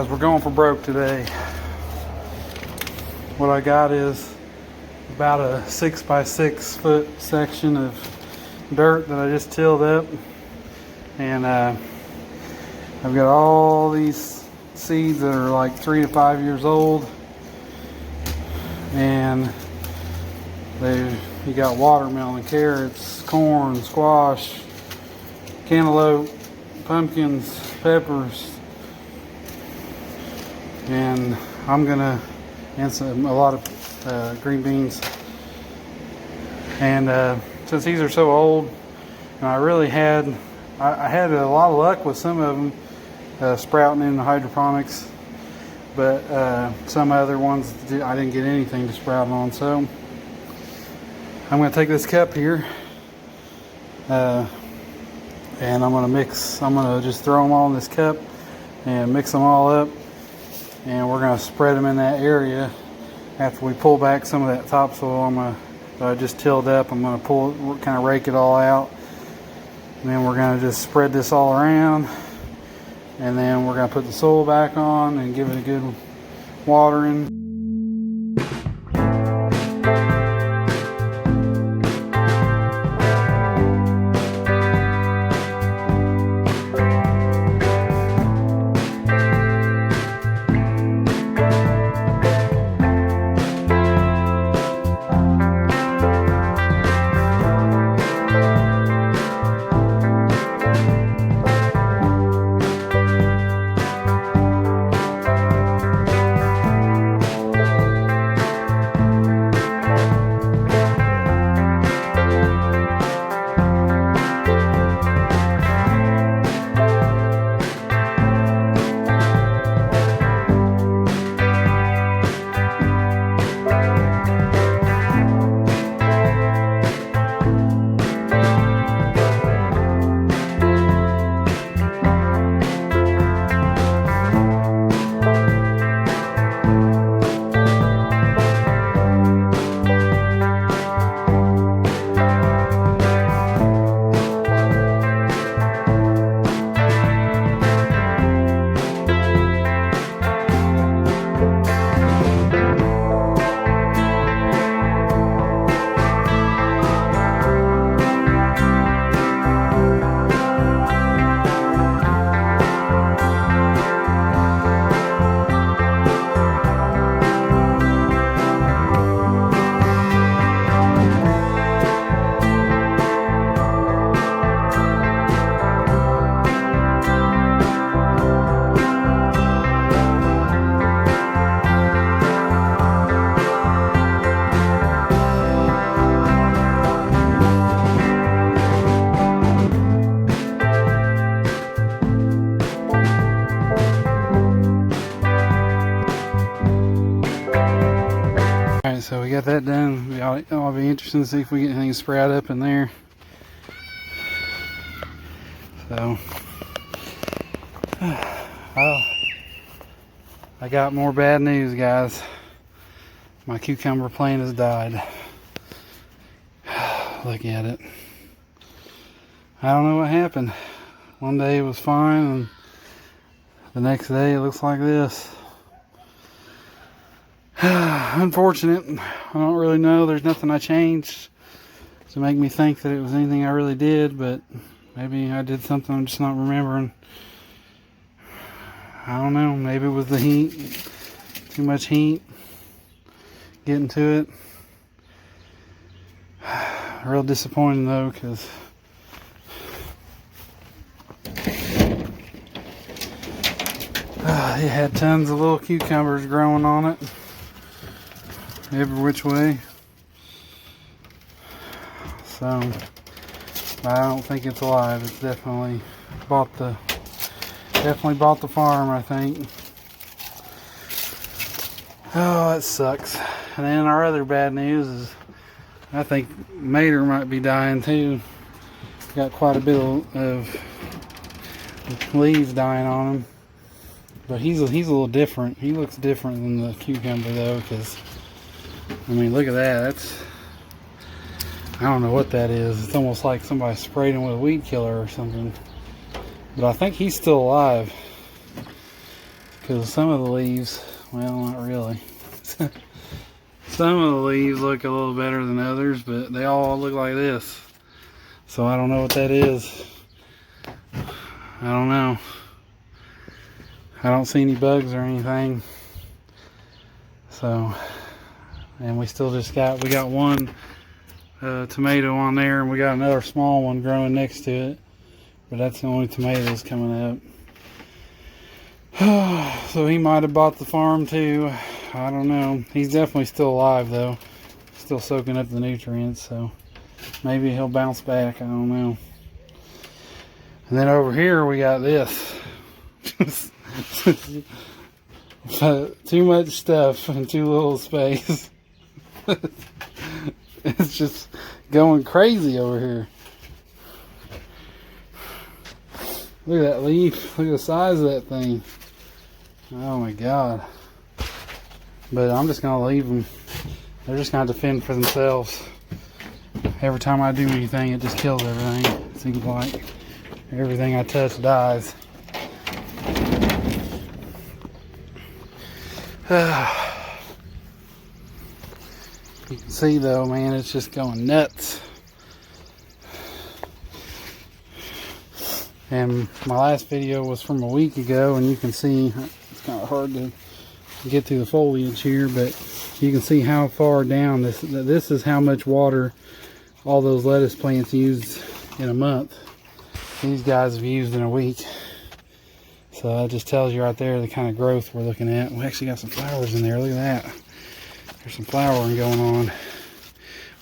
Guys, we're going for broke today. What I got is about a 6 by 6 foot section of dirt that I just tilled up, and I've got all these seeds that are like 3 to 5 years old, and you got watermelon, carrots, corn, squash, cantaloupe, pumpkins, peppers, and a lot of green beans. And since these are so old, and I had a lot of luck with some of them sprouting in the hydroponics, but some other ones I didn't get anything to sprout on. So I'm going to take this cup here, and I'm going to just throw them all in this cup and mix them all up, and we're going to spread them in that area. After we pull back some of that topsoil that I just tilled up, I'm going to kind of rake it all out, and then we're going to just spread this all around, and then we're going to put the soil back on and give it a good watering. So we got that done. I'll be interested to see if we get anything sprout up in there. So I got more bad news, guys. My cucumber plant has died. Look at it. I don't know what happened. One day it was fine, and the next day it looks like this. Unfortunate. I don't really know. There's nothing I changed to make me think that it was anything I really did, but maybe I did something I'm just not remembering. I don't know. Maybe it was the heat. Too much heat getting to it. Real disappointing though, because it had tons of little cucumbers growing on it, every which way. So I don't think it's alive. It's definitely bought the farm, I think. Oh, that sucks. And then our other bad news is I think Mater might be dying too. Got quite a bit of leaves dying on him. But he's a little different. He looks different than the cucumber though, because I mean, look at that. I don't know what that is. It's almost like somebody sprayed him with a weed killer or something. But I think he's still alive. because some of the leaves, well, not really. Some of the leaves look a little better than others, but they all look like this. So I don't know what that is. I don't know. I don't see any bugs or anything. So, and we still just got, we got one tomato on there, and we got another small one growing next to it. But that's the only tomatoes coming up. So he might have bought the farm too. I don't know. He's definitely still alive though. Still soaking up the nutrients, so maybe he'll bounce back. I don't know. And then over here we got this. Too much stuff in too little space. It's just going crazy over here. Look at that leaf. Look at the size of that thing. Oh my God. But I'm just going to leave them. They're just going to fend for themselves. Every time I do anything, it just kills everything. It seems like everything I touch dies. You can see though, man, it's just going nuts. And my last video was from a week ago, and you can see it's kind of hard to get through the foliage here, but you can see how far down this is, how much water all those lettuce plants used in a month. These guys have used in a week. So that just tells you right there the kind of growth we're looking at. We actually got some flowers in there. Look at that. There's some flowering going on.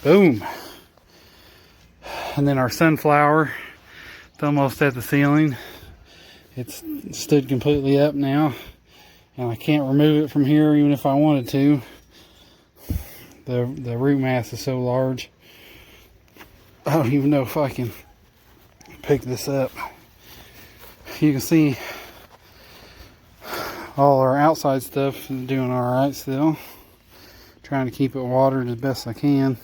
Boom. And then our sunflower, it's almost at the ceiling. It's stood completely up now, and I can't remove it from here even if I wanted to. The root mass is so large. I don't even know if I can pick this up. You can see all our outside stuff is doing alright still. Trying to keep it watered as best I can.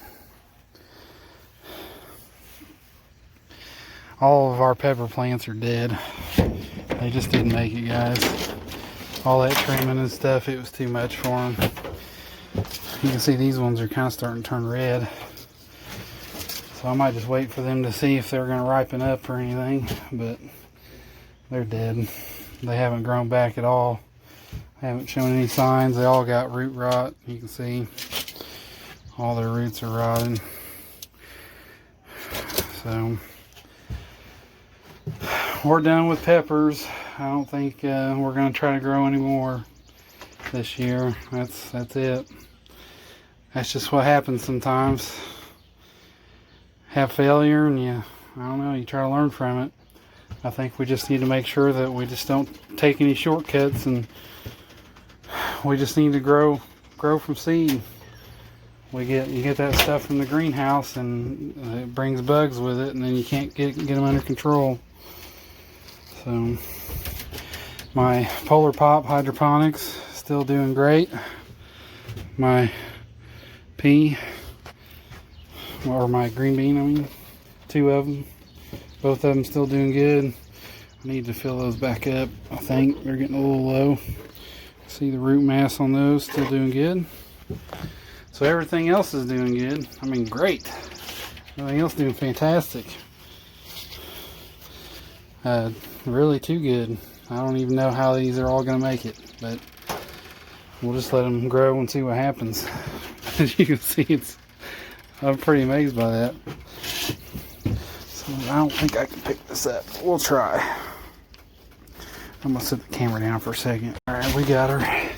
All of our pepper plants are dead. They just didn't make it, guys. All that trimming and stuff, it was too much for them. You can see these ones are kind of starting to turn red. So I might just wait for them to see if they're going to ripen up or anything. But they're dead. They haven't grown back at all. Haven't shown any signs. They all got root rot. You can see all their roots are rotting. So we're done with peppers. I don't think we're going to try to grow any more this year. That's it. That's just what happens sometimes. Have failure, and you try to learn from it. I think we just need to make sure that we just don't take any shortcuts, and we just need to grow from seed. You get that stuff from the greenhouse, and it brings bugs with it, and then you can't get them under control. So my Polar Pop hydroponics still doing great. My pea, or my green bean, I mean, 2 of them, both of them still doing good. I need to fill those back up. I think they're getting a little low. See the root mass on those still doing good. So everything else is doing good. I mean, great. Everything else doing fantastic. Really too good. I don't even know how these are all going to make it, but we'll just let them grow and see what happens. As you can see, I'm pretty amazed by that. So I don't think I can pick this up. We'll try. I'm going to set the camera down for a second. Alright, we got her.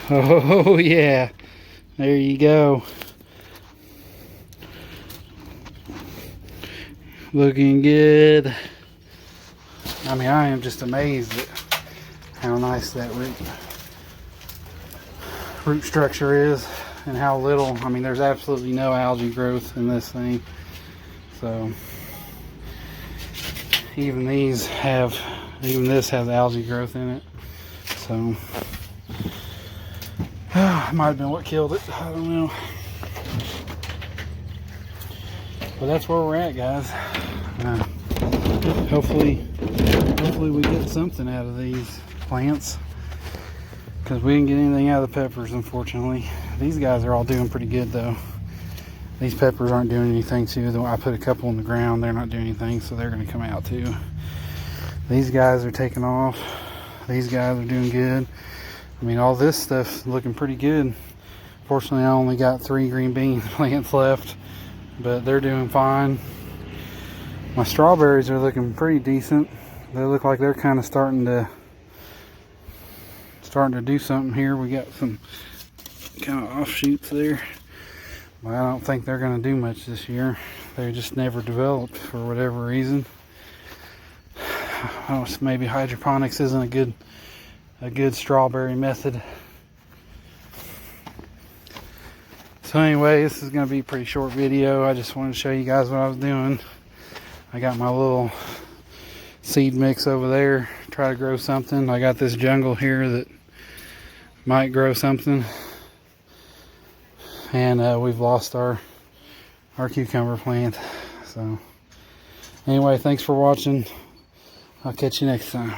Oh yeah. There you go. Looking good. I mean, I am just amazed at how nice that root structure is, and how little. I mean, there's absolutely no algae growth in this thing. So even this has algae growth in it. So it might have been what killed it. I don't know. But that's where we're at, guys. Hopefully we get something out of these plants. because we didn't get anything out of the peppers, unfortunately. These guys are all doing pretty good though. These peppers aren't doing anything too, though. I put a couple on the ground, they're not doing anything, so they're going to come out too. These guys are taking off. These guys are doing good. I mean, all this stuff's looking pretty good. Fortunately, I only got 3 green bean plants left, but they're doing fine. My strawberries are looking pretty decent. They look like they're kind of starting to do something here. We got some kind of offshoots there. But I don't think they're going to do much this year. They just never developed for whatever reason. Oh, so maybe hydroponics isn't a good strawberry method. So anyway, this is going to be a pretty short video. I just wanted to show you guys what I was doing. I got my little seed mix over there, try to grow something. I got this jungle here that might grow something. And we've lost our cucumber plant. So anyway, thanks for watching. I'll catch you next time.